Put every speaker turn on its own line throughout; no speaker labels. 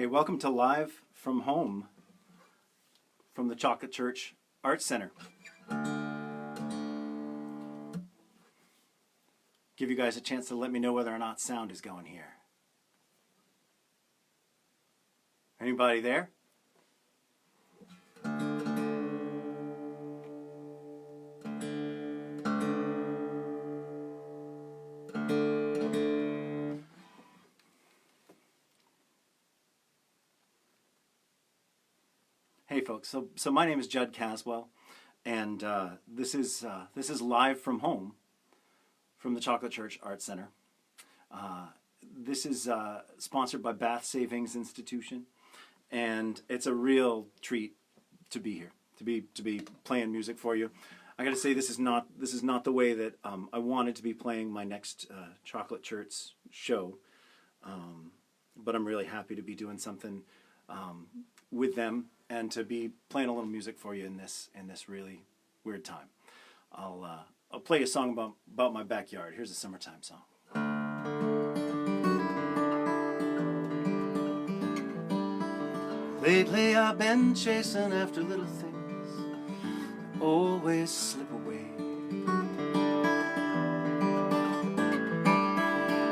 Hey, welcome to Live from Home from the Chocolate Church Arts Center. Give you guys a chance to let me know whether or not sound is going here. Anybody there? Hey folks, so my name is Jud Caswell, and this is Live from Home from the Chocolate Church Arts Center. This is sponsored by Bath Savings Institution, and it's a real treat to be here, to be playing music for you. I got to say, this is not the way that I wanted to be playing my next Chocolate Church show, but I'm really happy to be doing something with them and to be playing a little music for you in this really weird time. I'll play a song about my backyard. Here's a summertime song. Lately I've been chasing after little things that always slip away.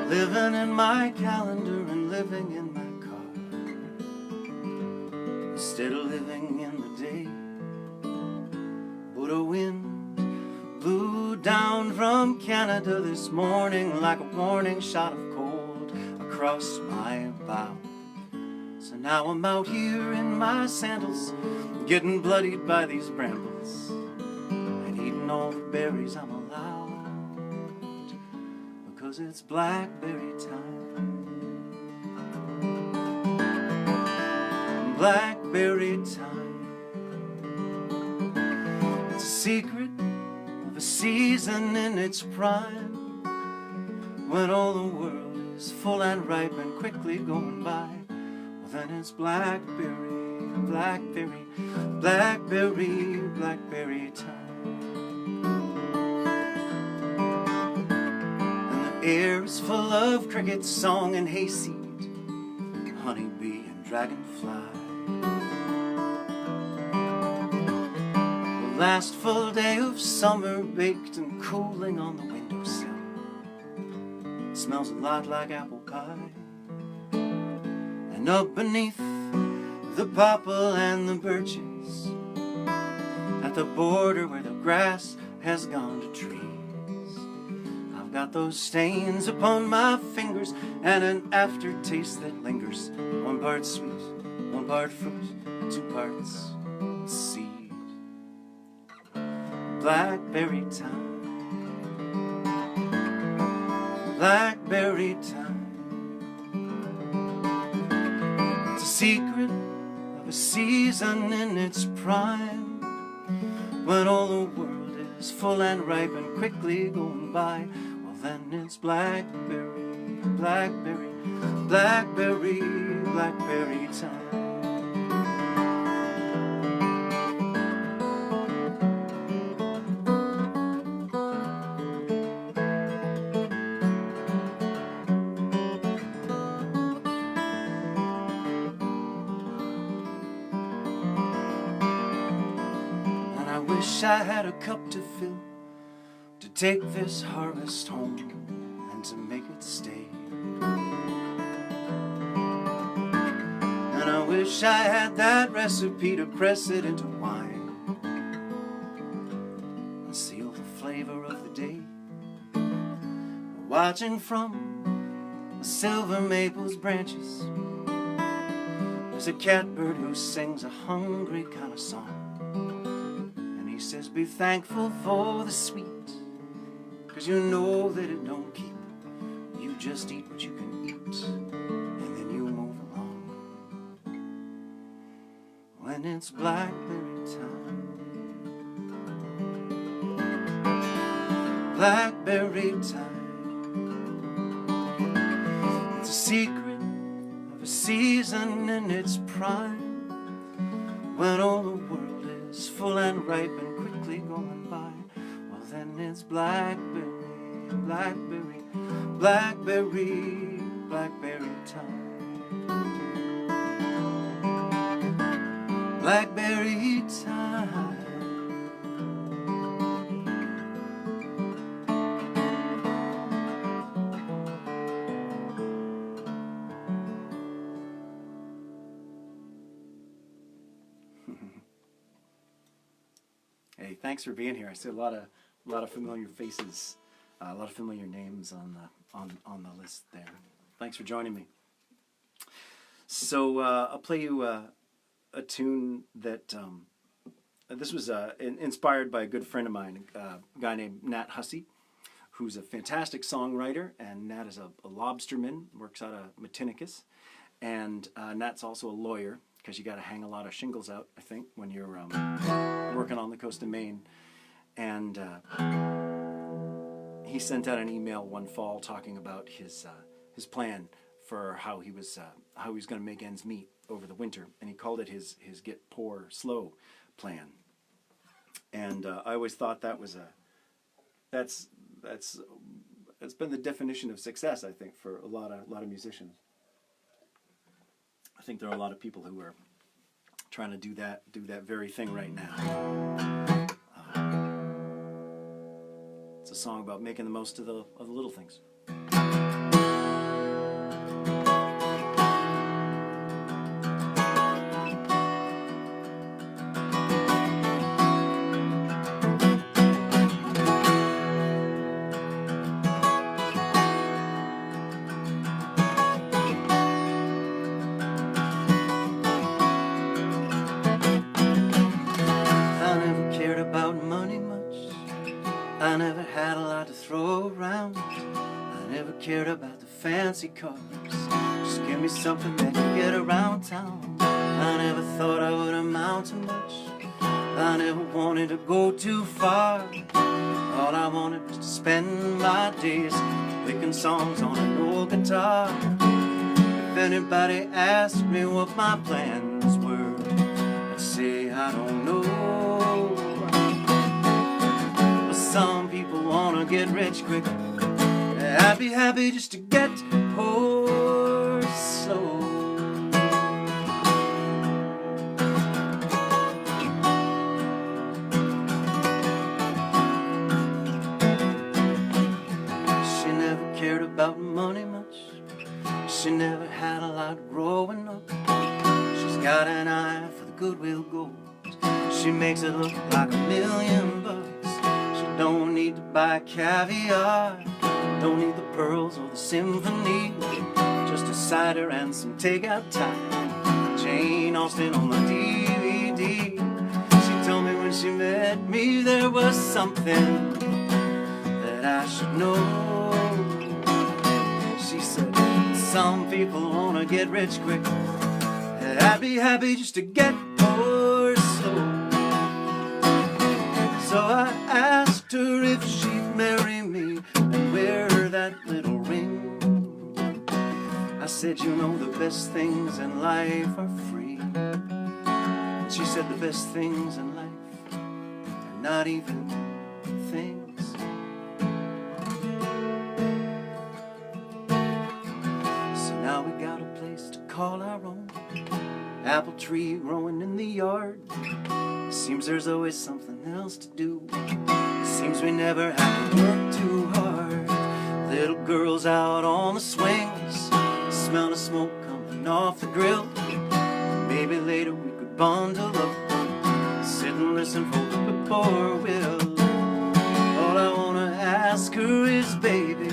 Living in my calendar and living in my car, instead of living in the day. But a wind blew down from Canada this morning like a warning shot of cold across my bow. So now I'm out here in my sandals, getting bloodied by these brambles and eating all the berries I'm allowed, because it's blackberry time. Blackberry time. It's a secret of a season in its prime, when all the world is full and ripe and quickly going by. Then it's blackberry, blackberry, blackberry, blackberry time. And the air is full of cricket song and hayseed, honeybee and dragonfly. The last full day of summer baked and cooling on the windowsill. It smells a lot like apple pie. And up beneath the popple and the birches, at the border where the grass has gone to trees, I've got those stains upon my fingers and an aftertaste that lingers. One part sweet, one part fruit, 2 parts seed. Blackberry time. Blackberry time. Secret of a season in its prime, when all the world is full and ripe and quickly going by. Well, then it's blackberry, blackberry, blackberry, blackberry time. Wish I had a cup to fill, to take this harvest home and to make it stay. And I wish I had that recipe to press it into wine and seal the flavor of the day. Watching from the silver maple's branches, there's a catbird who sings a hungry kind of song. He says, be thankful for the sweet, 'cause you know that it don't keep. You just eat what you can eat, and then you move along. When it's blackberry time. Blackberry time. It's a secret of a season in its prime, when all the world is full and ripe and quickly going by. Well, then it's blackberry, blackberry, blackberry, blackberry time. Blackberry Time. Hey, thanks for being here. I see a lot of familiar faces, a lot of familiar names on the list there. Thanks for joining me. So I'll play you a tune that this was inspired by a good friend of mine, a guy named Nat Hussey, who's a fantastic songwriter, and Nat is a lobsterman, works out of Matinicus, and Nat's also a lawyer, because you got to hang a lot of shingles out, I think, when you're working on the coast of Maine. And he sent out an email one fall talking about his plan for how he was going to make ends meet over the winter, and he called it his get poor slow plan. And I always thought that's been the definition of success, I think, for a lot of musicians. I think there are a lot of people who are trying to do that very thing right now. It's a song about making the most of the little things. I never had a lot to throw around. I never cared about the fancy cars. Just give me something that can get around town. I never thought I would amount to much. I never wanted to go too far. All I wanted was to spend my days picking songs on an old guitar. If anybody asked me what my plans were, I'd say I don't know. Some people wanna get rich quick. I'd be happy just to get poor slow. She never cared about money much. She never had a lot growing up. She's got an eye for the goodwill gold. She makes it look like $1,000,000. Don't need to buy caviar, don't need the pearls or the symphony, just a cider and some takeout time. Jane Austen on the DVD. She told me when she met me there was something that I should know. She said, some people wanna get rich quick. I'd be happy just to get poor slow. So I asked her if she'd marry me and wear that little ring. I said, you know, the best things in life are free. And she said, the best things in life are not even things. So now we got a place to call our own. Apple tree growing in the yard. Seems there's always something else to do. Seems we never have to work too hard. Little girls out on the swings, smell the smoke coming off the grill. Maybe later we could bundle up, sit and listen for the whippoor will. All I wanna ask her is, baby,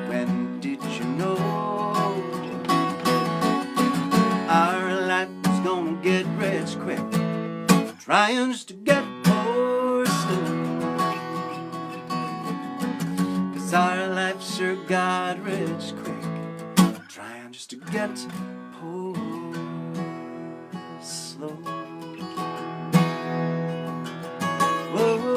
when did you know our life was gonna get rich quick? Trying just to get poor slow. 'Cause our life sure got rich quick. Trying just to get poor slow. Whoa.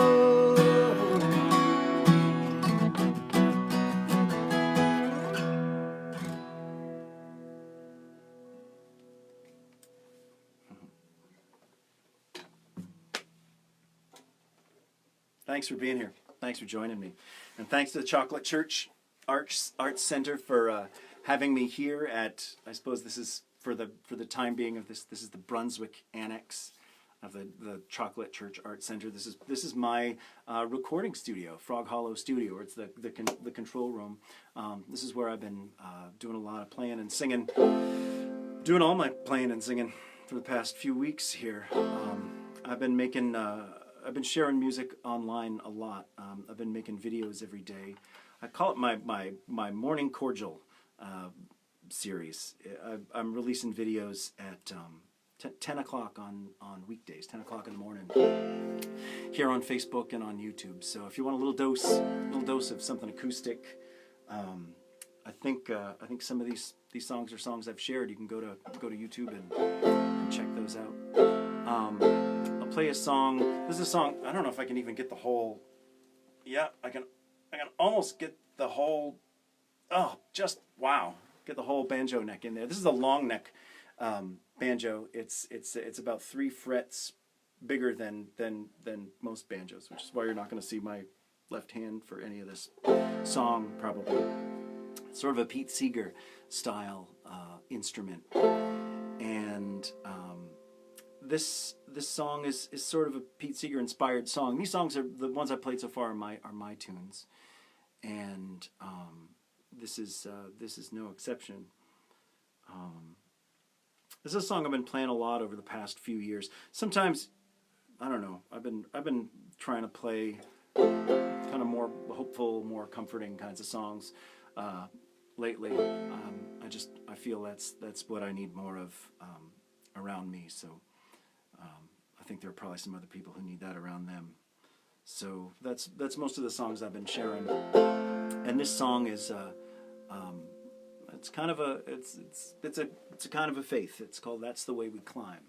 Thanks for being here. Thanks for joining me. And thanks to the Chocolate Church Arts Center for having me here at, I suppose this is for the time being of this is the Brunswick Annex of the Chocolate Church Art Center. This is my recording studio, Frog Hollow Studio, or it's the control room. This is where I've been doing a lot of playing and singing, doing all my playing and singing for the past few weeks here. I've been sharing music online a lot. I've been making videos every day. I call it my morning cordial series. I'm releasing videos at 10 o'clock on weekdays, 10 o'clock in the morning, here on Facebook and on YouTube. So if you want a little dose of something acoustic, I think some of these songs are songs I've shared. You can go to YouTube and check those out. I'll play a song. This is a song. I don't know if I can even get the whole. Yeah, I can almost get the whole. Oh, just wow! Get the whole banjo neck in there. This is a long neck banjo. It's about 3 frets bigger than most banjos, which is why you're not going to see my left hand for any of this song probably. It's sort of a Pete Seeger style instrument, and this song is sort of a Pete Seeger inspired song. These songs are the ones I played so far are my tunes, and this is no exception. This is a song I've been playing a lot over the past few years. Sometimes, I don't know, I've been trying to play kind of more hopeful, more comforting kinds of songs lately. I feel that's what I need more of around me. So I think there are probably some other people who need that around them. So that's most of the songs I've been sharing. And this song is it's kind of a kind of a faith. It's called "That's the Way We Climb."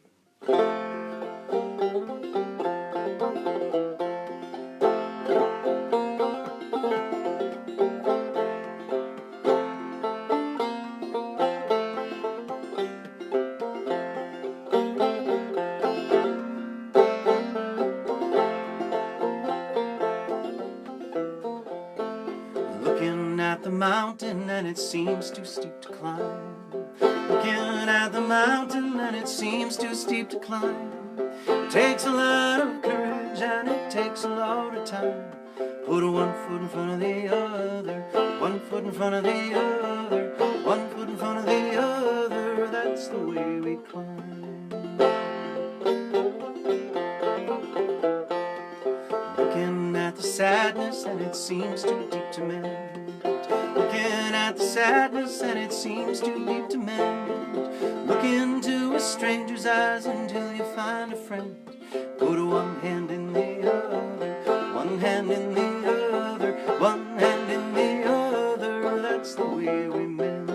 Looking at the mountain and it seems too steep to climb. Looking at the mountain and it seems too steep to climb. It takes a lot of courage and it takes a lot of time. Put one foot in front of the other, one foot in front of the other, one foot in front of the other. That's the way we climb. Looking at the sadness and it seems too deep to mend. Looking at the sadness and it seems too deep to mend. Look into a stranger's eyes until you find a friend. Put one hand in the other, one hand in the other, one hand in the other. That's the way we mend.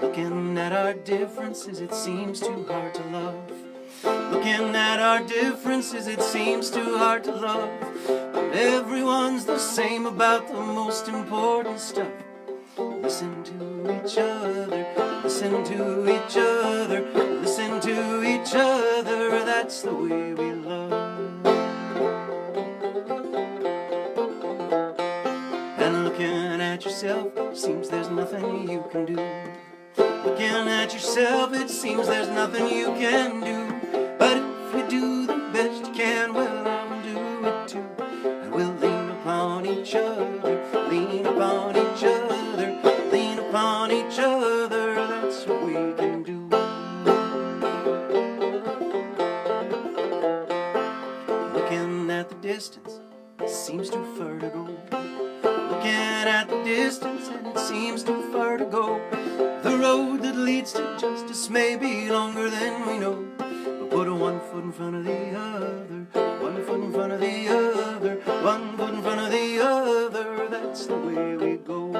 Looking at our differences, it seems too hard to love. Looking at our differences, it seems too hard to love. But everyone's the same about the most important stuff. Listen to each other, listen to each other, listen to each other. That's the way we love. And looking at yourself, seems there's nothing you can do. Looking at yourself, it seems there's nothing you can do. But if you do the best you can, well, I'll do it too. And we'll lean upon each other, lean upon each other, lean upon each other. That's what we can do. Looking at the distance, it seems too far to go. Looking at the distance, and it seems too far to go. The road that leads to justice may be longer than we know. But put one foot in front of the other, one foot in front of the other, one foot in front of the other. That's the way we go.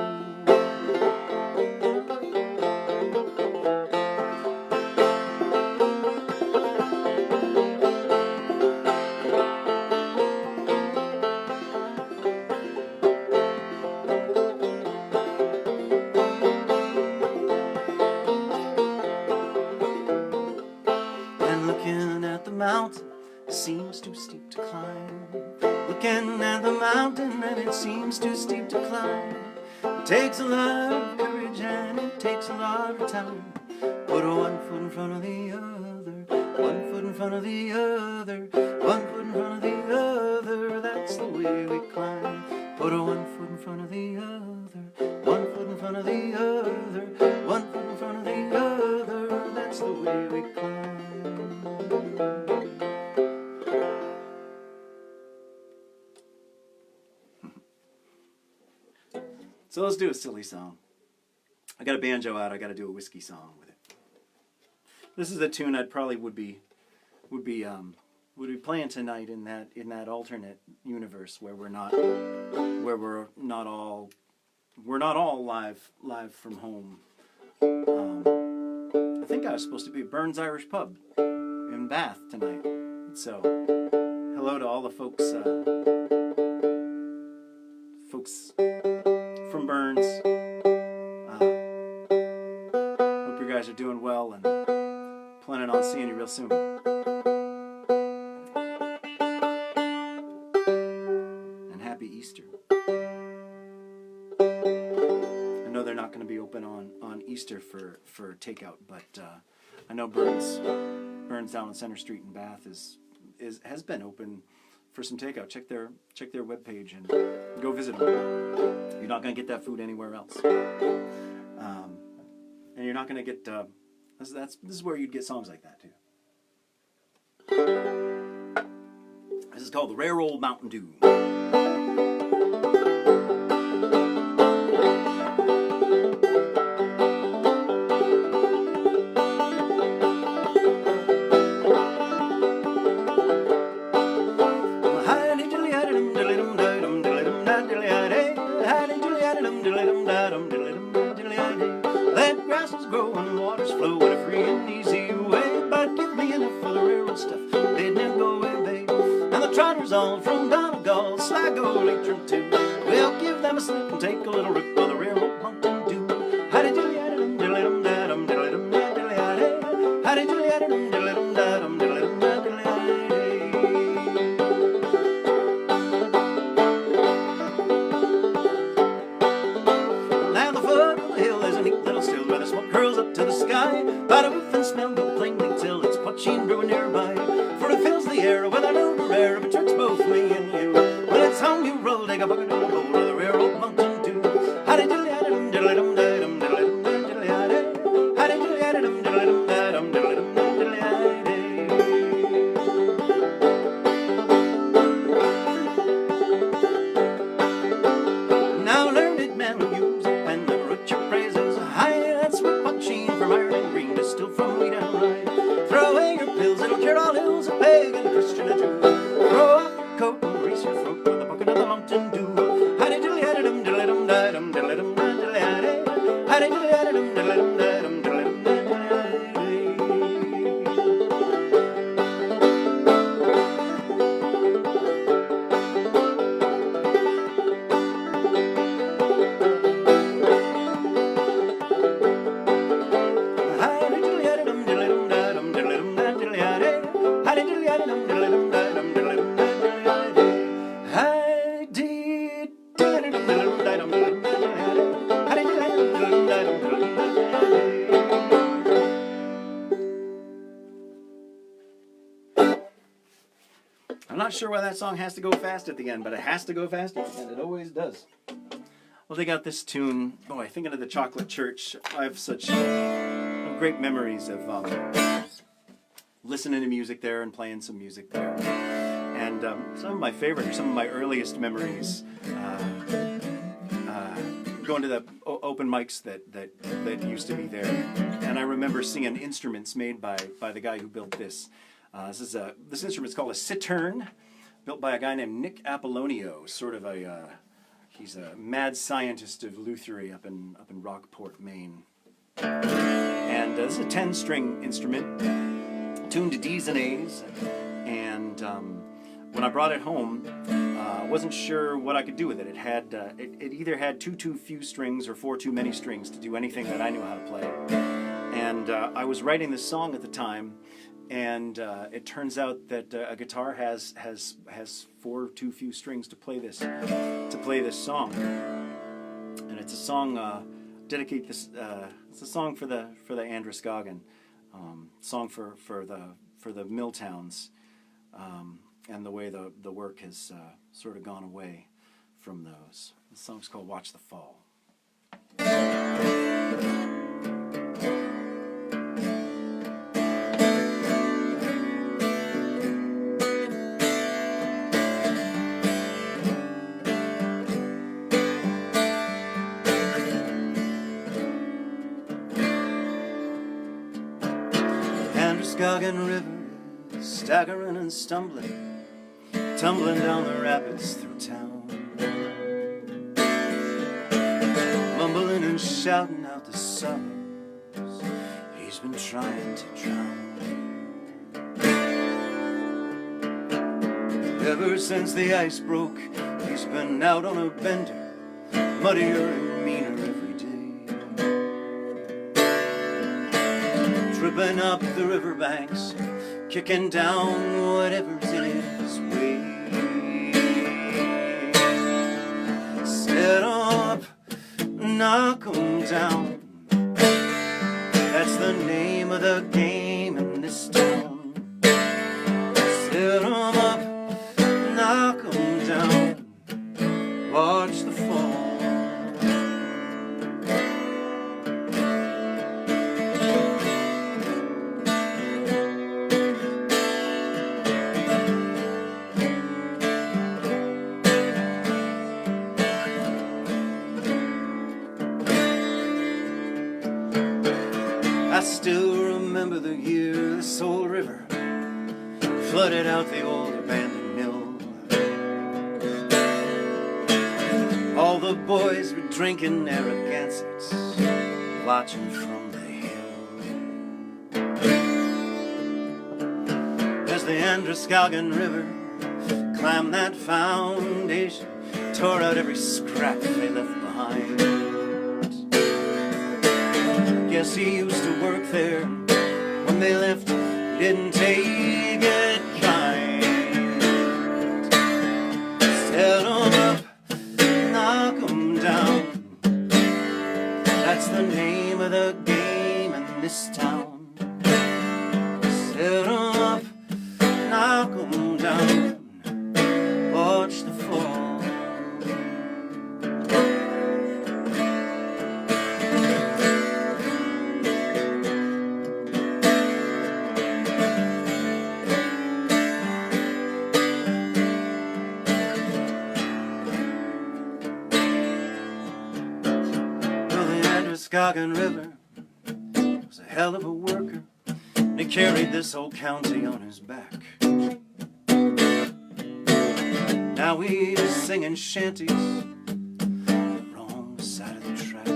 Seems too steep to climb. Looking at the mountain and it seems too steep to climb. Takes a lot of courage and it takes a lot of time. Put one foot in front of the other, one foot in front of the other, one foot in front of the other. That's the way we climb. Put one foot in front of the other, one foot in front of the other, one foot in front of the other. That's the way we climb. So let's do a silly song. I got a banjo out. I got to do a whiskey song with it. This is a tune I probably would be playing tonight in that alternate universe where we're not all live from home. I think I was supposed to be at Burns Irish Pub in Bath tonight. So hello to all the folks from Burns. Hope you guys are doing well and planning on seeing you real soon. And happy Easter. I know they're not going to be open on Easter for takeout, but I know Burns down on Center Street in Bath has been open for some takeout. Check their webpage and go visit them. You're not going to get that food anywhere else. And you're not going to get... this is where you'd get songs like that, too. This is called the Rare Old Mountain Dew. That grass is growing, water's flowing a free and easy way. But give me enough for the railroad stuff, they'd never go away, babe. And the trotters all from Donegal, Sligo, Leitrim too. We'll give them a slip and take a little rip of the railroad mountain dew. Howdy dilly dum diddly dum da dum diddly dum da diddly howdy. Howdy dilly dum diddly dum da dum diddly dum da diddly howdy. Now the foot of the hill is a neat little still where the smoke curls up to the sky. By the roof and smell go plainly till it's poaching brewing nearby. For it fills the air with an odor rare betwixt both me and you. When it's home you roll, take a bucket and a bowl of the rare old mountain dew. Howdy diddly dum diddly dum da dum diddly dum da diddly howdy. Howdy diddly dum diddly dum da dum diddly dum da diddly howdy. Now learned men use it when the root your praises high. That's what punching from iron and green is still from me down right. Throw away your pills, it'll cure all ills, a pagan, a Christian, a Jew. Throw off your coat and grease your throat with a bucket of the mountain dew. Howdy diddly dum diddly dum da dum diddly dum da diddly howdy. Howdy diddly dum diddly dum da dum diddly dum da diddly howdy. I'm not sure why that song has to go fast at the end, but it has to go fast at the end. It always does. Well, they got this tune. Boy, thinking of the Chocolate Church, I have such great memories of listening to music there and playing some music there. And some of my favorite, or some of my earliest memories, going to the open mics that used to be there. And I remember seeing instruments made by the guy who built this. This instrument's called a citern, built by a guy named Nick Apollonio, sort of he's a mad scientist of lutherie up in Rockport, Maine. And this is a 10-string instrument, tuned to D's and A's. And when I brought it home, I wasn't sure what I could do with it. It had it either had too few strings or 4 too many strings to do anything that I knew how to play. And I was writing this song at the time. And it turns out that a guitar has 4 too few strings to play this song. and it's a song. Dedicate this. It's a song for the Androscoggin, song for the mill towns, and the way the work has sort of gone away from those. The song's called "Watch the Fall." Androscoggin River is staggering and stumbling, tumbling down the rapids through town, mumbling and shouting out the sorrows he's been trying to drown. Ever since the ice broke, he's been out on a bender, muddier and meaner every day, tripping up the riverbanks, kicking down whatever's in his way. Set 'em up, knock 'em down, that's the name of the game in this town. Set 'em up, knock 'em down, watch the fall. I still remember the year this old river flooded out the old abandoned mill. All the boys were drinking Narragansetts, watching from the hill. As the Androscoggin River climbed that foundation, tore out every scrap they left behind. Guess he used to work there. When they left, he didn't take it kind. Set 'em up, knock 'em down, that's the name of the game in this town. Set 'em up, knock 'em down, watch the fall. Androscoggin River was a hell of a worker, and he carried this whole county on his back. Now he's singing shanties on the wrong side of the track,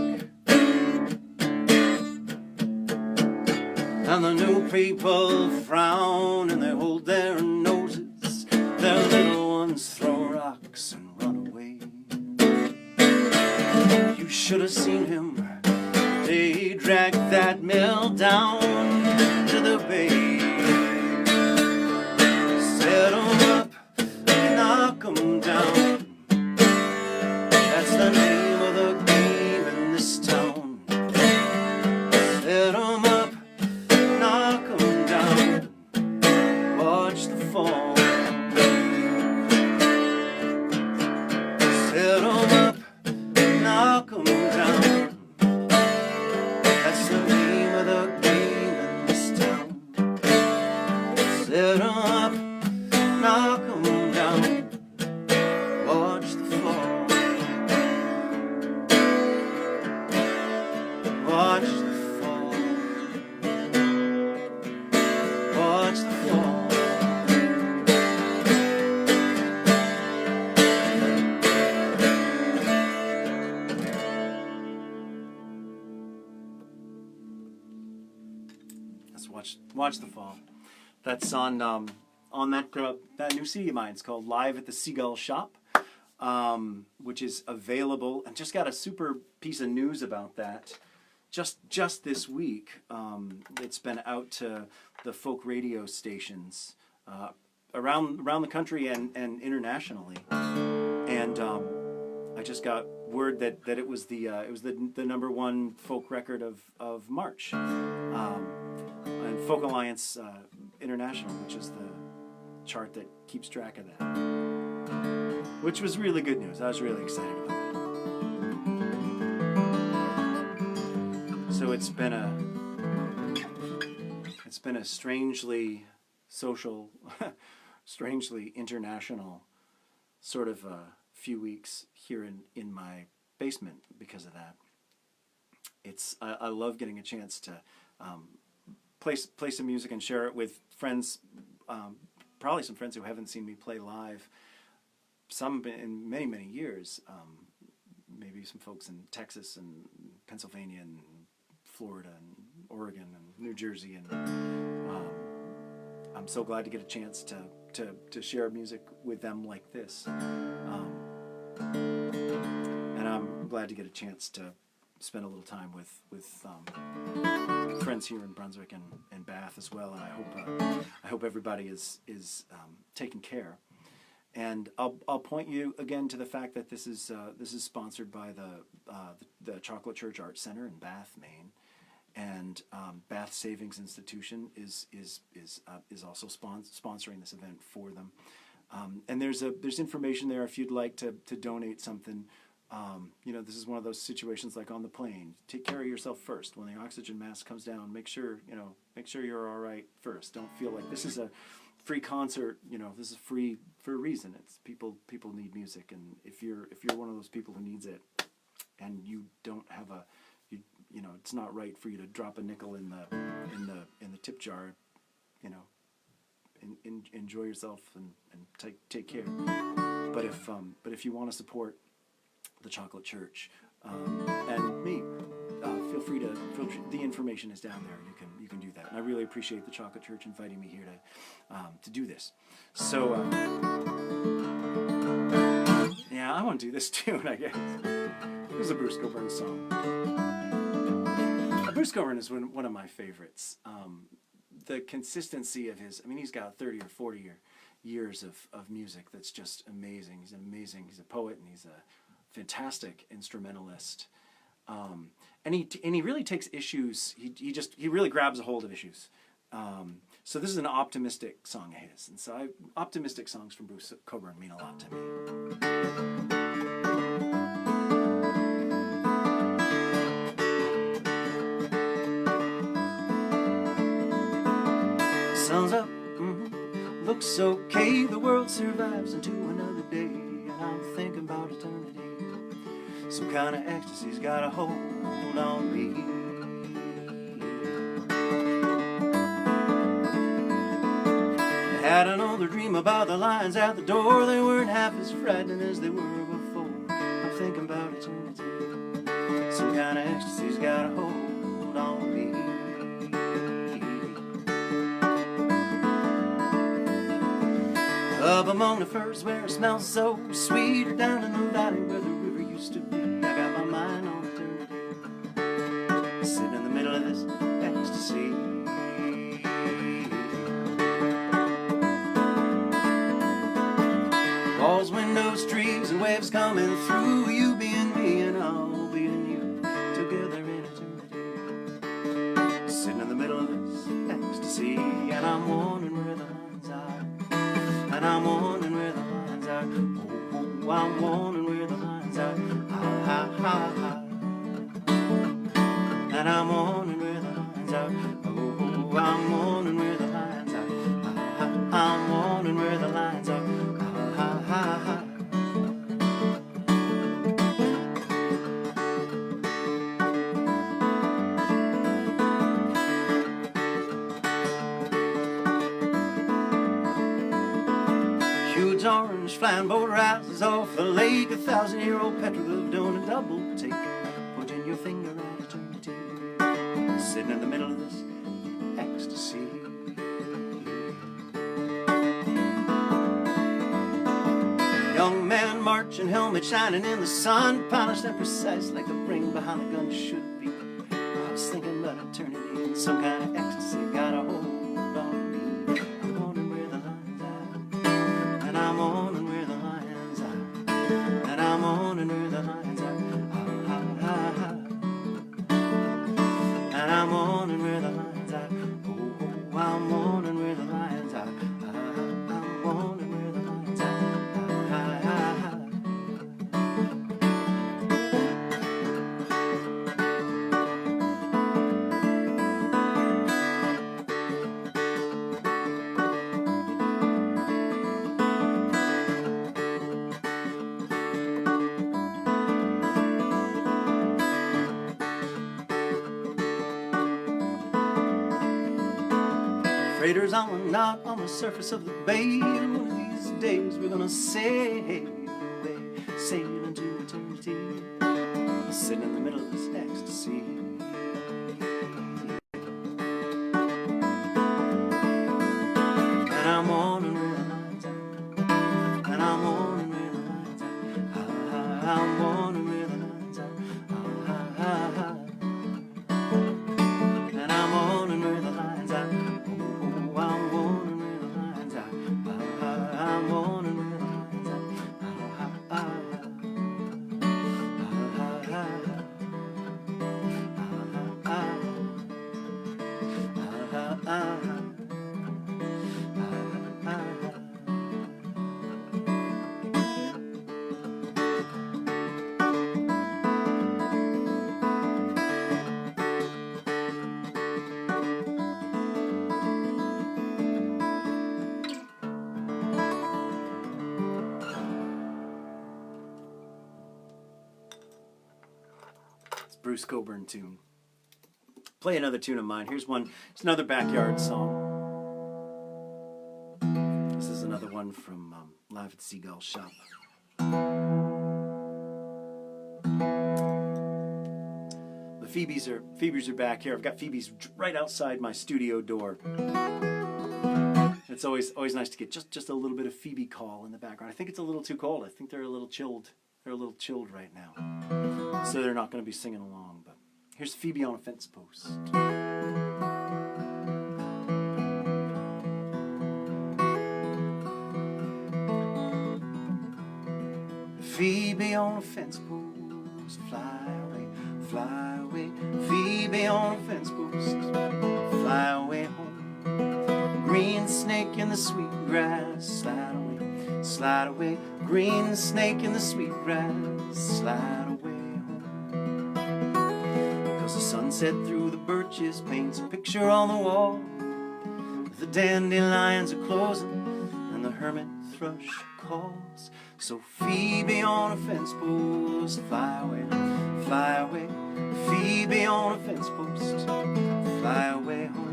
and the new people frown and they hold their noses, their little ones throw rocks and run away. You should have seen him. They dragged that mill down to the bay. Set 'em up, knock 'em down, that's the name of the game in this town. Set 'em up, knock 'em down, watch the fall. Set 'em up, knock 'em down, that's the name of the game in this town. Set 'em up, knock 'em down, watch the fall. Watch the fall. Watch the fall. Watch the Fall. That's on that new CD of mine. It's called Live at the Seagull Shop, which is available. And just got a super piece of news about that. Just this week, it's been out to the folk radio stations around the country and internationally. And I just got word that it was the #1 folk record of March, and Folk Alliance International, which is the chart that keeps track of that, which was really good news. I was really excited about it. So it's been a strangely social, strangely international sort of few weeks here in my basement because of that. I love getting a chance to play some music and share it with friends, probably some friends who haven't seen me play live, some in many, many years, maybe some folks in Texas and Pennsylvania and Florida and Oregon and New Jersey, and I'm so glad to get a chance to share music with them like this, and I'm glad to get a chance to spend a little time with friends here in Brunswick and Bath as well, and I hope everybody is taking care. And I'll point you again to the fact that this is sponsored by the Chocolate Church Art Center in Bath, Maine, and Bath Savings Institution is also sponsoring this event for them. And there's information there if you'd like to donate something. This is one of those situations like on the plane. Take care of yourself first. When the oxygen mask comes down, make sure you're all right first. Don't feel like this is a free concert. This is free for a reason. It's people need music, and if you're one of those people who needs it, and you don't have it's not right for you to drop a nickel in the tip jar. Enjoy yourself and take care. But if you want to support the Chocolate Church and me, feel free to. The information is down there. You can do that. And I really appreciate the Chocolate Church inviting me here to do this. So yeah, I want to do this tune, I guess. This is a Bruce Cockburn song. Bruce Cockburn is one of my favorites. The consistency of his, he's got 30 or 40 years of music that's just amazing. He's a poet, and he's a fantastic instrumentalist. And he really takes issues, he really grabs a hold of issues. So this is an optimistic song of his. And so optimistic songs from Bruce Cockburn mean a lot to me. Sun's up, looks okay, the world survives into another day, and I'm thinking about eternity. Some kind of ecstasy's got a hold on me. I had another dream about the lions at the door. They weren't half as frightening as they were before. I'm thinking about eternity. Some kind of ecstasy's got a hold on me. Up among the firs where it smells so sweet, or down in the valley where the river used to be. I got my mind on eternity, sitting in the middle of this ecstasy. Walls, windows, trees, and waves coming through. You being me and I'll being you, together in eternity. Sitting in the middle of this ecstasy, and I'm wondering where the lines are. And I'm wondering where the lines are. Oh, I'm wondering where the lines are. Ha, ha, ha, ha. And I'm wondering where the lines are. Oh, I'm wondering where the lines are. Ha, ha, I'm wondering where the lines are. Ha, ha, ha, ha. Orange flambeau rises off the lake. 1,000-year-old petroglyph doing a double take, pointing your finger at eternity, sitting in the middle of this ecstasy. Young man marching, helmet shining in the sun, polished and precise like the ring behind the gun should be. I was thinking about eternity, and some kind of ecstasy got a hold on me. I'm wondering where the lines are, and I'm wondering where the lines are, and I'm wondering where the Freighters on, not on the surface of the bay. And one of these days we're gonna sail away, sailing to eternity, sitting in the middle of this ecstasy. And I'm wondering where the lines are, and I'm wondering where the lines are. I'm wondering where the lines are. And I'm wondering where the lines are. Oh, I'm wondering where the lines are. I'm wondering where the lines are. Bruce Coburn tune. Play another tune of mine. Here's one. It's another backyard song. This is another one from Live at Seagull Shop. The Phoebes are back here. I've got Phoebes right outside my studio door. It's always nice to get just a little bit of Phoebe call in the background. I think it's a little too cold. I think they're a little chilled. They're a little chilled right now, so they're not going to be singing along. But here's Phoebe on a fence post. Phoebe on a fence post, fly away, fly away. Phoebe on a fence post, fly away home. Green snake in the sweet grass, slide away, slide away. Green snake in the sweet grass, slide away home. 'Cause the sunset through the birches paints a picture on the wall. The dandelions are closing and the hermit thrush calls. So Phoebe on a fence post, fly away, fly away. Phoebe on a fence post, fly away home.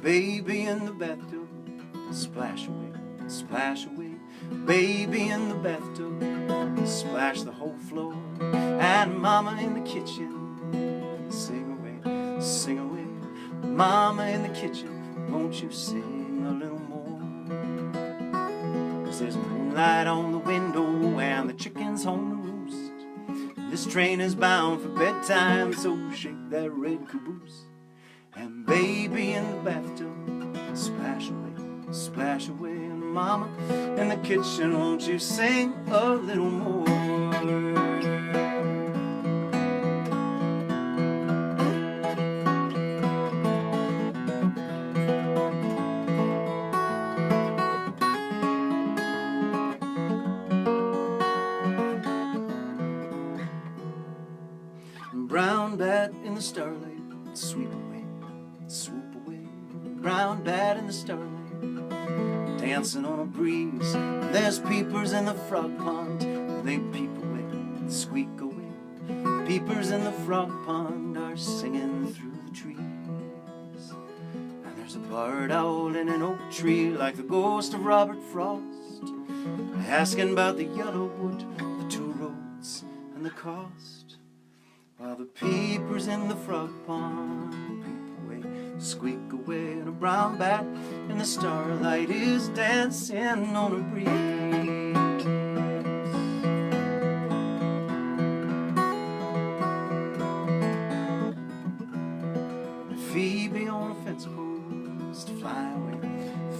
Baby in the bathtub, splash away, splash away. Baby in the bathtub, splash the whole floor. And mama in the kitchen, sing away, sing away. Mama in the kitchen, won't you sing a little more? 'Cause there's moonlight on the window and the chicken's home to roost. This train is bound for bedtime, so shake that red caboose. And baby in the bathtub, splash away, splash away. And mama in the kitchen, won't you sing a little more? Brown bat in the starlight, sweep away, swoop away. Brown bat in the starlight, dancing on a breeze. There's peepers in the frog pond, they peep away and squeak away. Peepers in the frog pond are singing through the trees. And there's a barred owl in an oak tree, like the ghost of Robert Frost, asking about the yellow wood, the two roads, and the cost. While the peepers in the frog pond peep away, squeak away. And a brown bat in the starlight is dancing on a breeze. Phoebe on a fence post, fly away,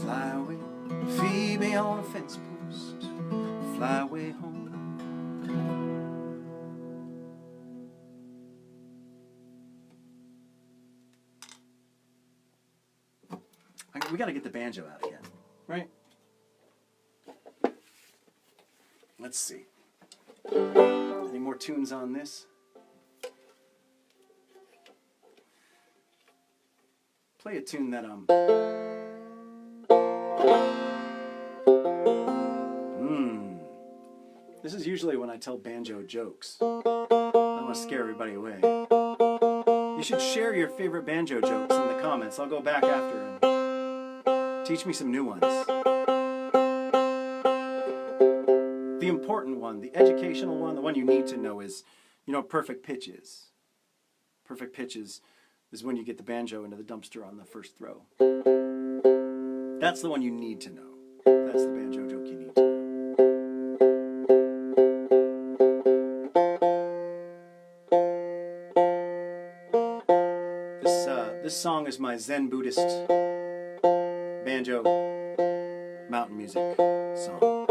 fly away. Phoebe on a fence post, fly away home. We got to get the banjo out again, right? Let's see. Any more tunes on this? Play a tune that This is usually when I tell banjo jokes. I want to scare everybody away. You should share your favorite banjo jokes in the comments. I'll go back after and teach me some new ones. The important one, the educational one, the one you need to know is, you know, perfect pitches. Perfect pitches is when you get the banjo into the dumpster on the first throw. That's the one you need to know. That's the banjo joke you need to know. This song is my Zen Buddhist banjo mountain music song.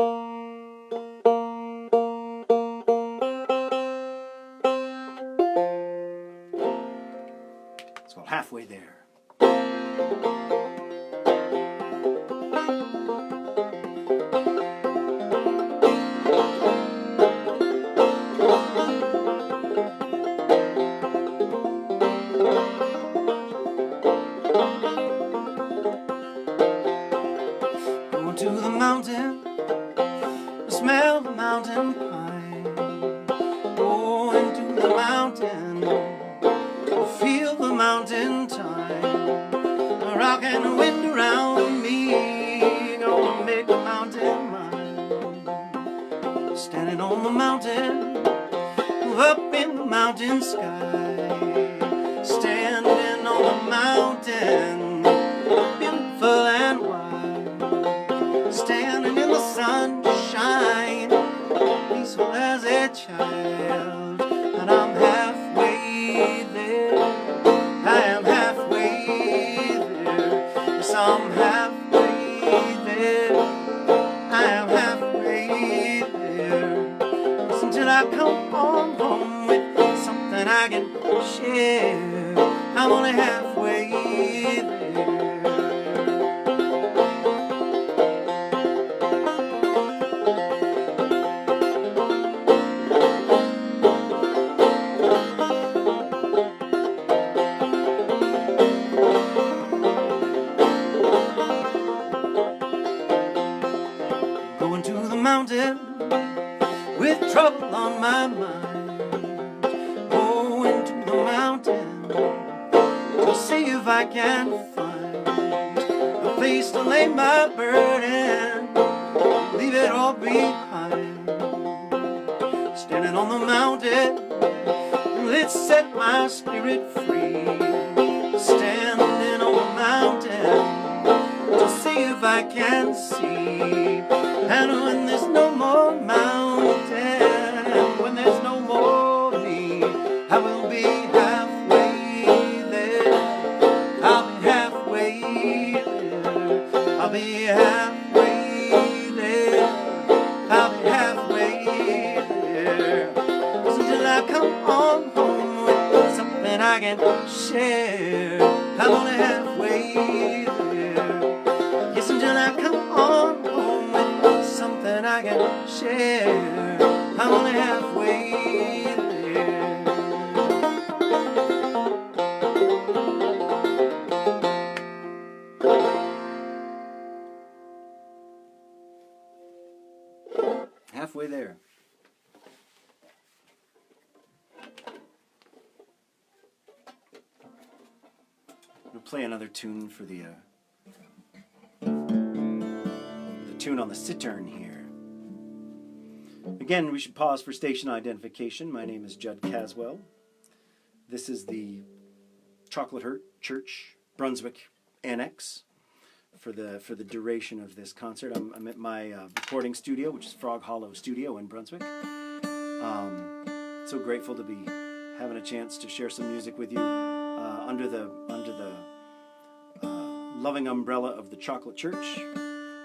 It's called Halfway There. To the mountain, smell the mountain pine. Going to the mountain, feel the mountain time. Rocking the wind around me, gonna make the mountain mine. Standing on the mountain, up in the mountain sky. Standing on the mountain, beautiful and wide. Standing in the sunshine, peaceful as a child. And I'm halfway there, I am halfway there. Yes, I'm halfway there, I am halfway there. Listen till I come on home with something I can share. I'm only halfway there. Mountain with trouble on my mind, going to the mountain to see if I can find a place to lay my burden, leave it all behind. Standing on the mountain, let's set my spirit free. Standing on the mountain to see if I can see. And when there's no more mountain, when there's no more me, I will be halfway there. I'll be halfway there. I'll be halfway there. I'll be halfway there. Listen till I come on home with something I can share. I'm only halfway there. Yes, until I come on home with something I can share. I'm only halfway there. Halfway there. We'll play another tune for the tune on the cittern here. Again, we should pause for station identification. My name is Jud Caswell. This is the Chocolate Hurt Church, Brunswick Annex for the duration of this concert. I'm at my recording studio, which is Frog Hollow Studio in Brunswick. So grateful to be having a chance to share some music with you under the loving umbrella of the Chocolate Church,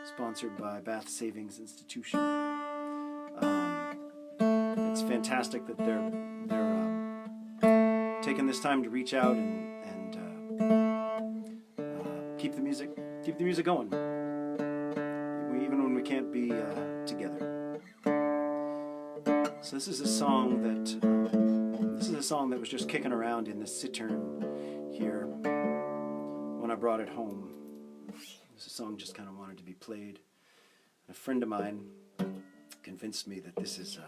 sponsored by Bath Savings Institution. It's fantastic that they're taking this time to reach out and keep the music going, even when we can't be together. So this is a song that was just kicking around in the cittern here when I brought it home. It was a song just kind of wanted to be played. A friend of mine convinced me that this is a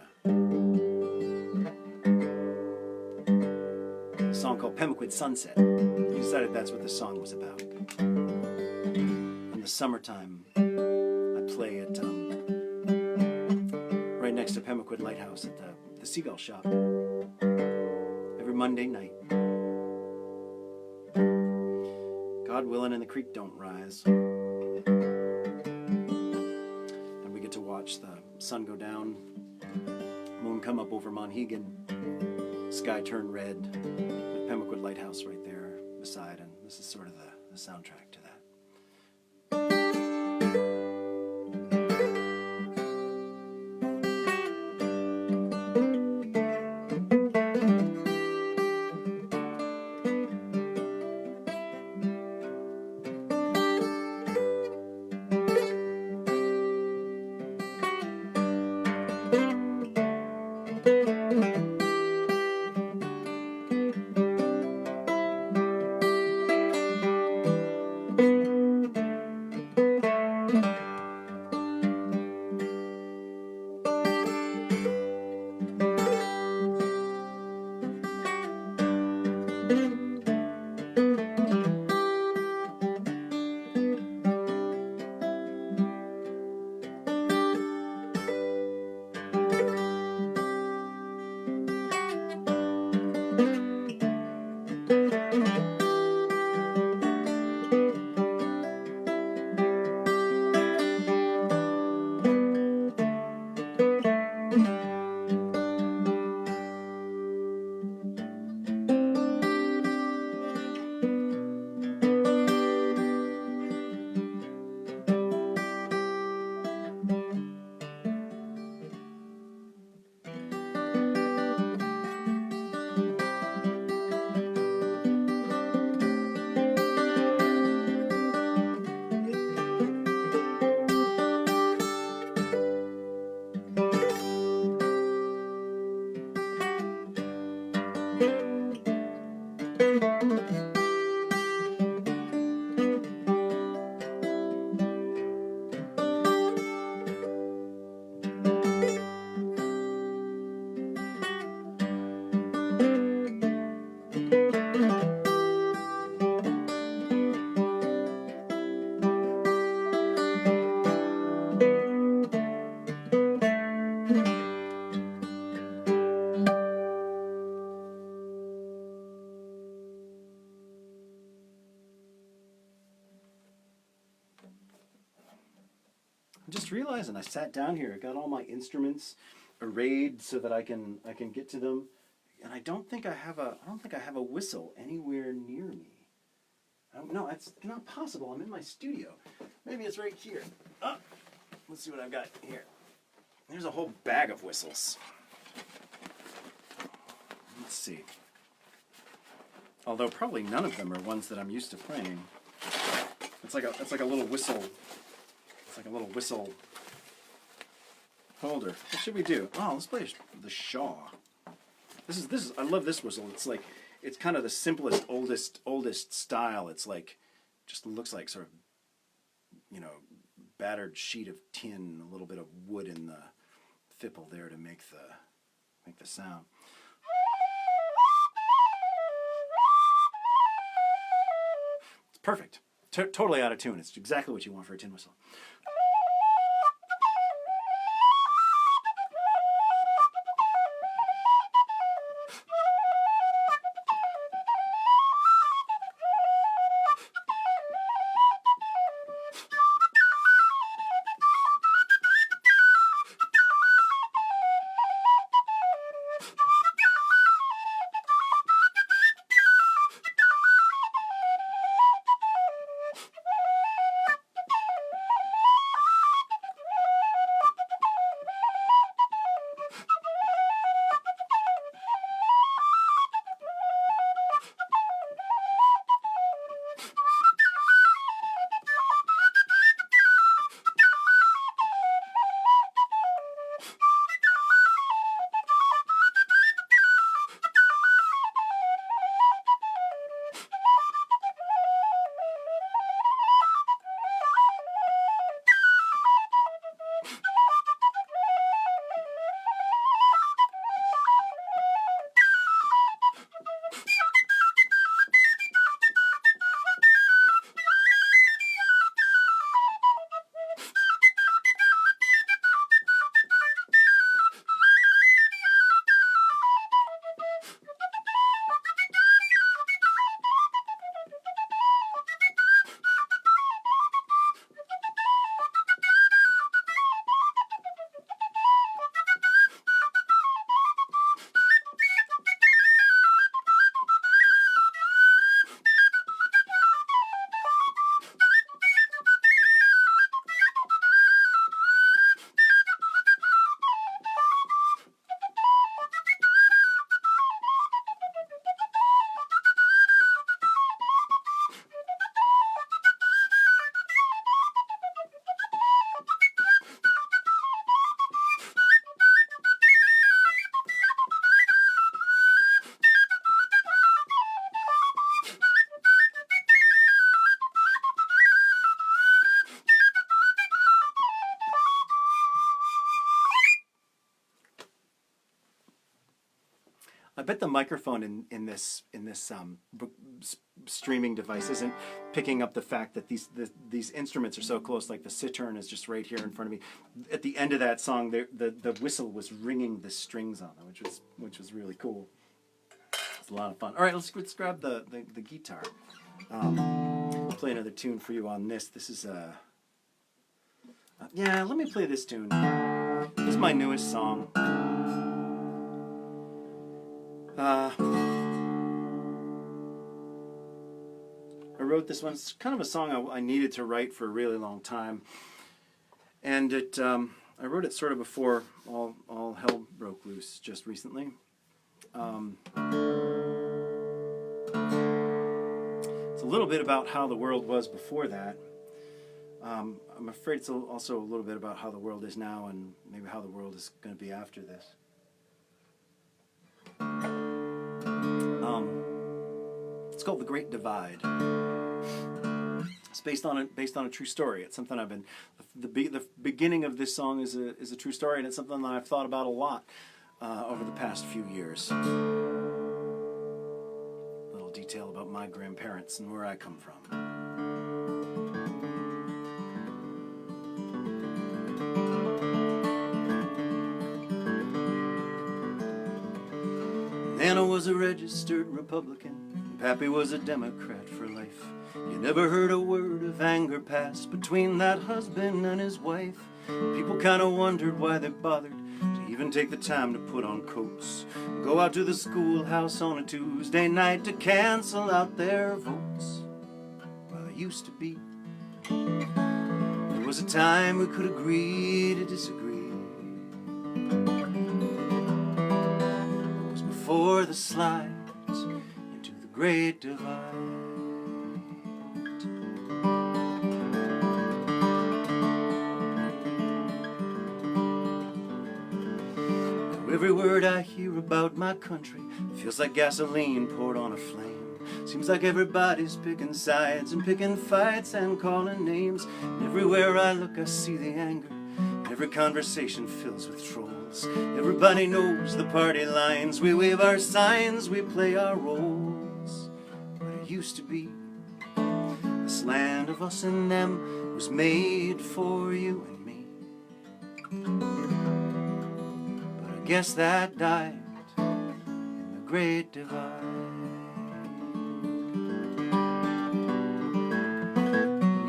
song called Pemaquid Sunset. He decided that's what the song was about. In the summertime, I play at right next to Pemaquid Lighthouse at the Seagull Shop every Monday night. God willing, and the creek don't rise. And we get to watch the sun go down, moon come up over Monhegan, sky turn red, with Pemaquid Lighthouse right there beside, and this is sort of the soundtrack to that. Just realizing I sat down here, I got all my instruments arrayed so that I can get to them, and I don't think I have a whistle anywhere near me. No, it's not possible. I'm in my studio. Maybe it's right here. Oh, let's see what I've got here. There's a whole bag of whistles. Let's see. Although probably none of them are ones that I'm used to playing. It's like a little whistle. It's like a little whistle holder. What should we do? Oh, let's play the Shaw. This is. I love this whistle. It's kind of the simplest, oldest style. It's like, just looks like sort of, battered sheet of tin, a little bit of wood in the thipple there to make the sound. It's perfect. Totally out of tune. It's exactly what you want for a tin whistle. I bet the microphone in this streaming device isn't picking up the fact that these instruments are so close. Like the cittern is just right here in front of me. At the end of that song, the whistle was ringing the strings on them, which was really cool. It's a lot of fun. All right, let's grab the guitar. I'll play another tune for you on this. This is yeah. Let me play this tune. This is my newest song. I wrote this one. It's kind of a song I needed to write for a really long time, and I wrote it sort of before all hell broke loose just recently. It's a little bit about how the world was before that. I'm afraid it's also a little bit about how the world is now and maybe how the world is going to be after this. It's called The Great Divide. It's based on a true story. It's something I've been. The beginning of this song is a true story, and it's something that I've thought about a lot over the past few years. A little detail about my grandparents and where I come from. Nana was a registered Republican, and Pappy was a Democrat for life. You never heard a word of anger pass between that husband and his wife. People kind of wondered why they bothered to even take the time to put on coats and go out to the schoolhouse on a Tuesday night to cancel out their votes. Well, it used to be. There was a time we could agree to disagree. Before the slide into the Great Divide. Now every word I hear about my country feels like gasoline poured on a flame. Seems like everybody's picking sides and picking fights and calling names. And everywhere I look I see the anger. Every conversation fills with trolls. Everybody knows the party lines. We wave our signs, we play our roles. But it used to be this land of us and them was made for you and me. But I guess that died in the Great Divide.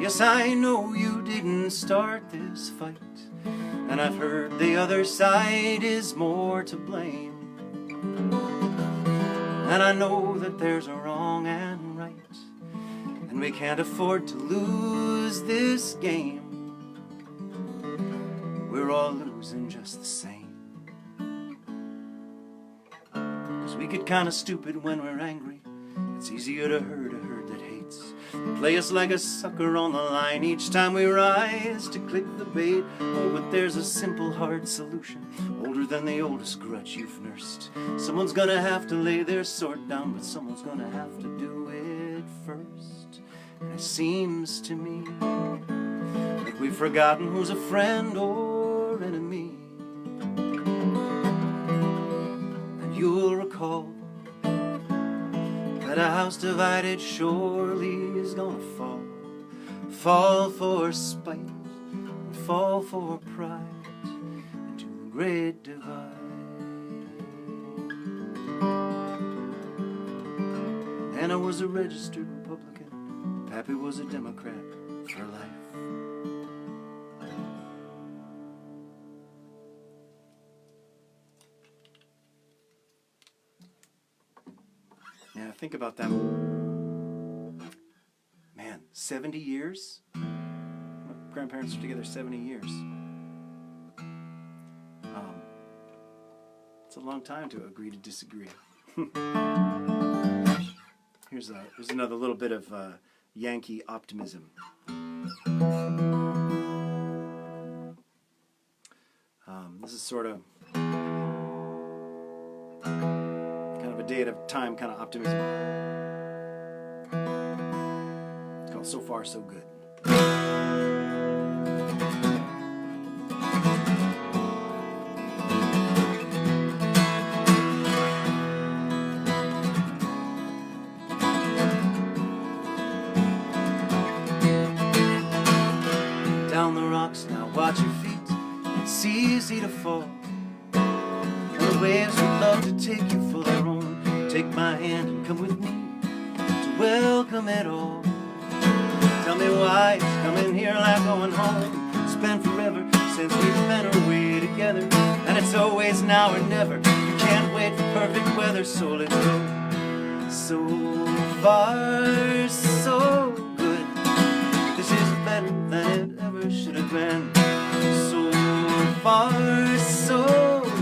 Yes, I know you didn't start this fight, and I've heard the other side is more to blame. And I know that there's a wrong and right, and we can't afford to lose this game. We're all losing just the same. 'Cause we get kinda stupid when we're angry. It's easier to hurt a herd that hates. Play us like a sucker on the line each time we rise to click the bait. Oh, but there's a simple, hard solution, older than the oldest grudge you've nursed. Someone's gonna have to lay their sword down, but someone's gonna have to do it first. And it seems to me like we've forgotten who's a friend or enemy. And you'll recall that a house divided surely is gonna fall. Fall for spite and fall for pride into the Great Divide. Anna was a registered Republican, Pappy was a Democrat for life. Yeah, think about them. Man, 70 years? My grandparents were together 70 years. It's a long time to agree to disagree. Here's another little bit of Yankee optimism. This is sort of a day at a time kind of optimism. It's called So Far So Good. easy to fall, and the waves would love to take you for their own. Take my hand and come with me to welcome it all. Tell me why it's coming here like going home. It's been forever since we've been away together, and it's always now or never. You can't wait for perfect weather, so let's go. So far, so good. This is better than it ever should have been. So far, so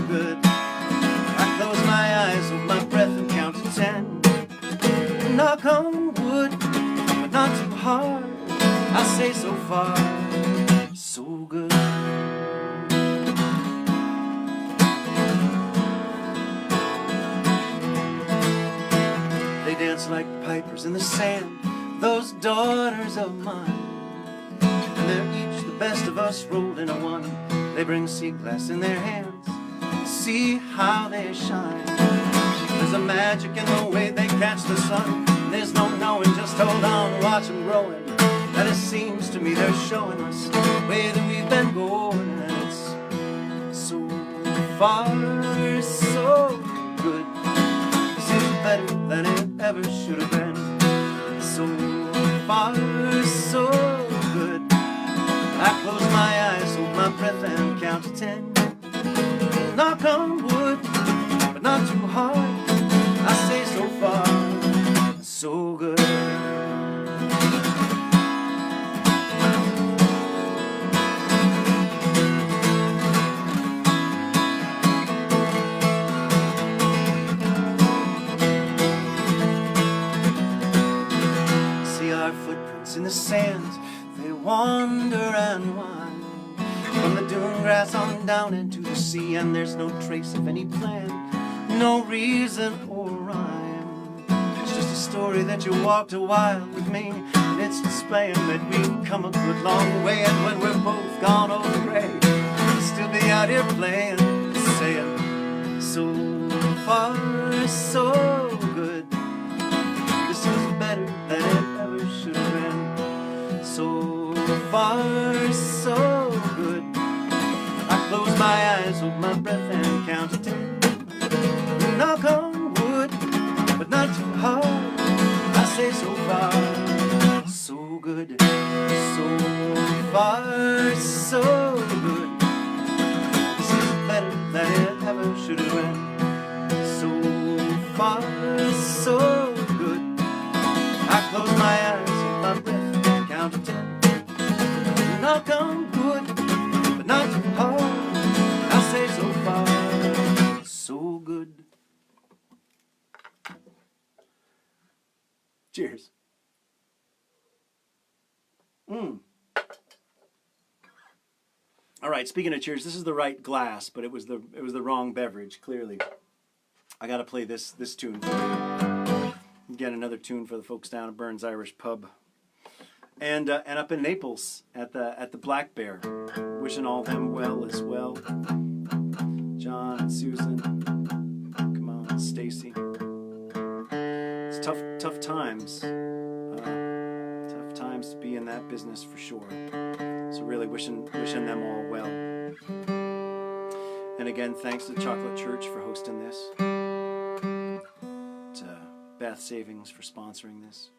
good. I close my eyes, hold my breath, and count to 10. Knock on wood, but not too hard. I say so far, so good. They dance like pipers in the sand, those daughters of mine. And they're each the best of us rolled into one. They bring sea glass in their hands, see how they shine. There's a magic in the way they catch the sun. There's no knowing, just hold on, watch them growing. And it seems to me they're showing us the way that we've been going. And it's so far, so good. This is better than it ever should have been. So far, so good. I close my eyes, hold my breath, and count to 10. Knock on wood, but not too hard. I say so far, so good. See our footprints in the sands, they wander and wind from the dune grass on down into the sea, and there's no trace of any plan, no reason or rhyme. It's just a story that you walked a while with me, and it's displaying that we've come a good long way. And when we're both gone old gray, we'll still be out here playing, saying so far, so good. This is better than it ever should have been. So far, so good. I close my eyes, hold my breath, and count to 10. Knock on wood, but not too hard. I say so far, so good. So far, so good. This is better than it ever should have been. So far, so good. I close my eyes, hold my breath, and count to 10. Knock on wood, but not too hard. I say so far, so good. Cheers. All right, speaking of cheers, this is the right glass, but it was the wrong beverage, clearly. I got to play this tune for you. Again, another tune for the folks down at Burns Irish Pub. And up in Naples at the Black Bear, wishing all them well as well. John and Susan, come on, Stacy. It's tough times. Tough times to be in that business for sure. So really wishing them all well. And again, thanks to Chocolate Church for hosting this. To Bath Savings for sponsoring this.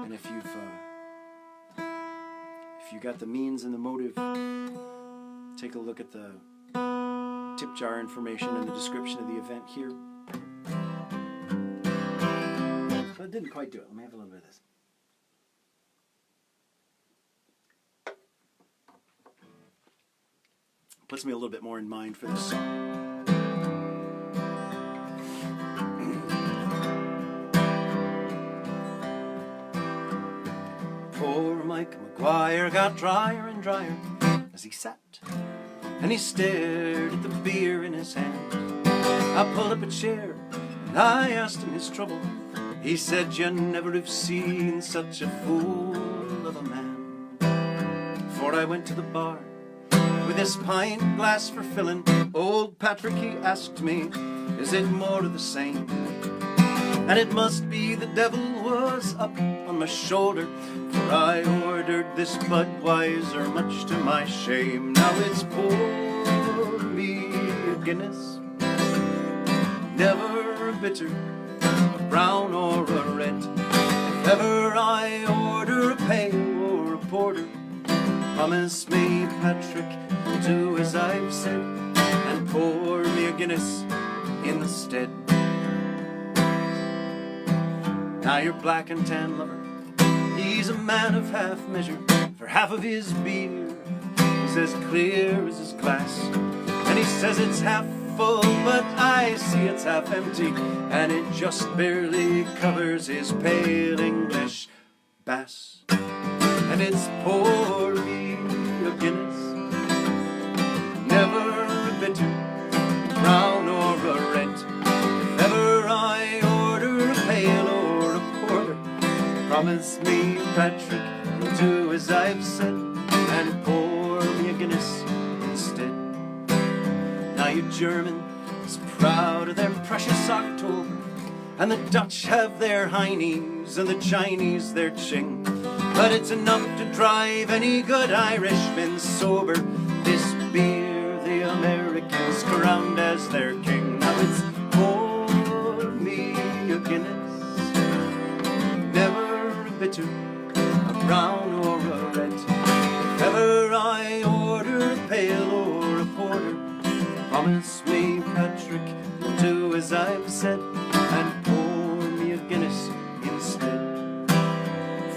And if you got the means and the motive, take a look at the tip jar information in the description of the event here. But it didn't quite do it. Let me have a little bit of this. Puts me a little bit more in mind for this song. Poor Mike McGuire got drier and drier as he sat, and he stared at the beer in his hand. I pulled up a chair and I asked him his trouble. He said, "You never have seen such a fool of a man." Before I went to the bar with his pint glass for filling, old Patrick, he asked me, "Is it more of the same?" and it must be the devil was up on my shoulder, for I ordered this Budweiser much to my shame. Now it's pour me a Guinness, never a bitter, a brown or a red. If ever I order a pale or a porter, promise me, Patrick, you'll do as I've said, and pour me a Guinness in the stead. Now your black and tan lover, he's a man of half measure, for half of his beer is as clear as his glass. And he says it's half full, but I see it's half empty, and it just barely covers his pale English bass. And it's pour me a Guinness, never a bitter, brown or a red. If ever I order a pale or a porter, promise me, Patrick, you'll do as I've said, and pour me a Guinness instead. Now you German is proud of their precious October, and the Dutch have their Heinies, and the Chinese their Ching. But it's enough to drive any good Irishman sober, this beer the Americans crowned as their king. Now it's pour me a Guinness, never a bitter, a brown or a red. If ever I order a pale or a porter, promise me, Patrick, you'll do as I've said, and pour me a Guinness instead.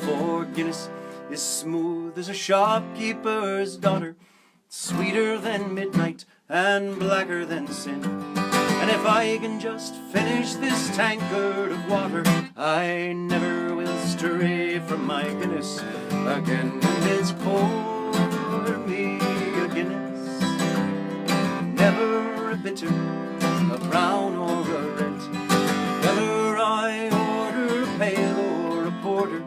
For Guinness is smooth as a shopkeeper's daughter, sweeter than midnight and blacker than sin. And if I can just finish this tankard of water, I never will stray from my Guinness again. And it's pour me a Guinness, never a bitter, a brown or a red. If ever I order a pale or a porter,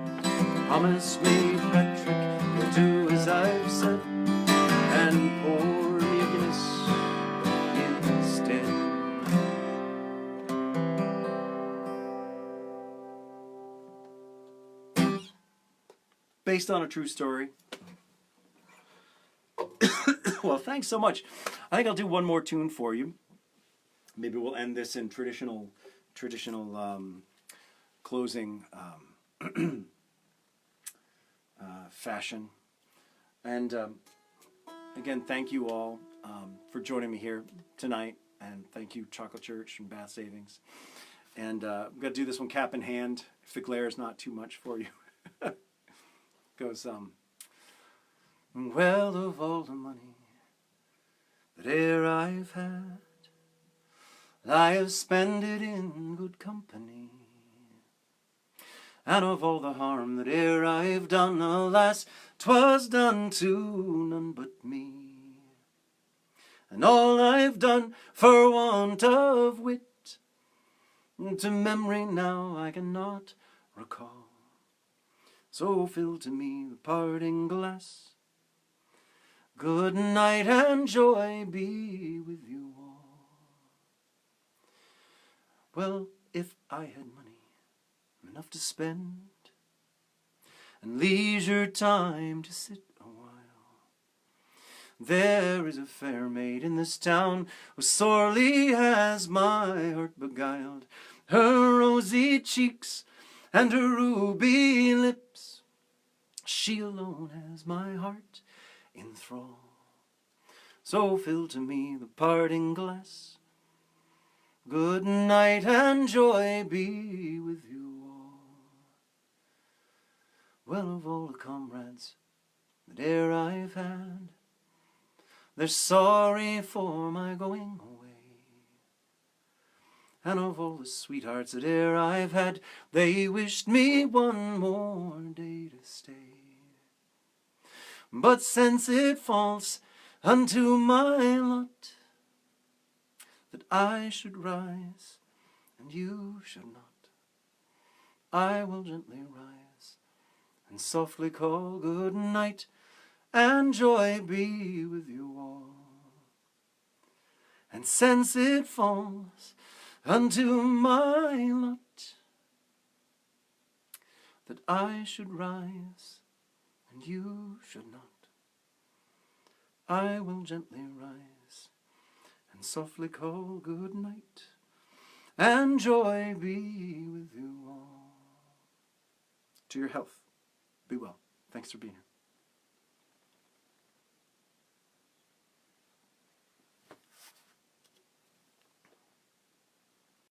promise me, Patrick, you'll do as I've said, and pour me a Guinness instead. Based on a true story. Well, thanks so much. I think I'll do one more tune for you. Maybe we'll end this in traditional closing fashion. And again, thank you all for joining me here tonight, and thank you Chocolate Church and Bath Savings. And I'm going to do this one cap in hand, if the glare is not too much for you. Goes, well, of all the money that e'er I've had, I have spent it in good company. And of all the harm that e'er I've done, alas, 'twas done to none but me. And all I've done for want of wit, to memory now I cannot recall. So fill to me the parting glass. Good night and joy be with you all. Well, if I had money enough to spend, and leisure time to sit a while, there is a fair maid in this town who sorely has my heart beguiled. Her rosy cheeks and her ruby lips, she alone has my heart in thrall. So fill to me the parting glass. Good night and joy be with you all. Well, of all the comrades that e'er I've had, they're sorry for my going away. And of all the sweethearts that e'er I've had, they wished me one more day to stay. But since it falls unto my lot that I should rise and you should not, I will gently rise and softly call good night, and joy be with you all. And since it falls unto my lot that I should rise and you should not. I will gently rise and softly call good night, and joy be with you all. To your health. Be well. Thanks for being here.